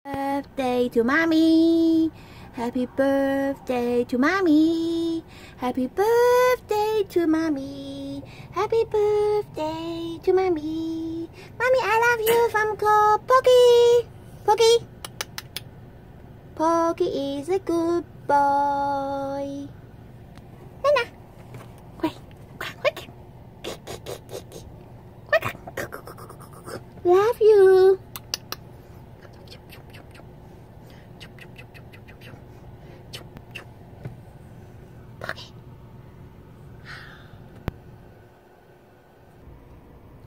Birthday to mommy. Happy birthday to mommy. Happy birthday to mommy. Happy birthday to mommy. Mommy, I love you from Pookie. Pookie. Pookie is a good boy. Nana. Quick. Quick. Love you.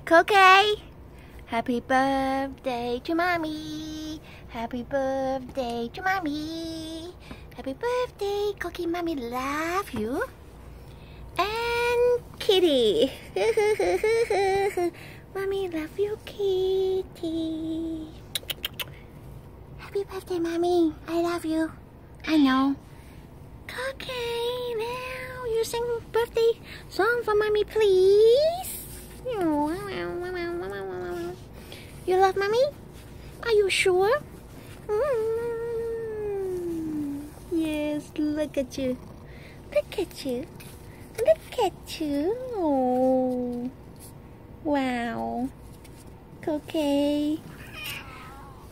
Cookie, happy birthday to mommy. Happy birthday to mommy. Happy birthday, Cookie. Mommy love you. And Kitty. Mommy love you, Kitty. Happy birthday, mommy. I love you. I know. Cookie, now you sing birthday song for mommy, please. You love mommy? Are you sure? Yes, look at you. Look at you. Look at you. Oh. Wow. Cookie.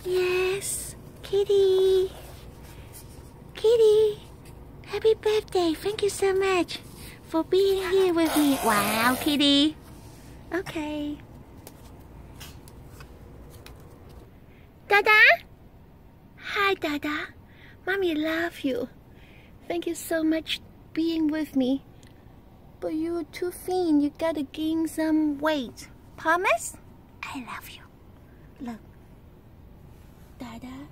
Yes. Kitty. Kitty. Happy birthday. Thank you so much for being here with me. Wow, Kitty. Okay. Dada? Hi, Dada. Mommy love you. Thank you so much being with me. But you're too thin. You gotta gain some weight. Promise? I love you. Look. Dada.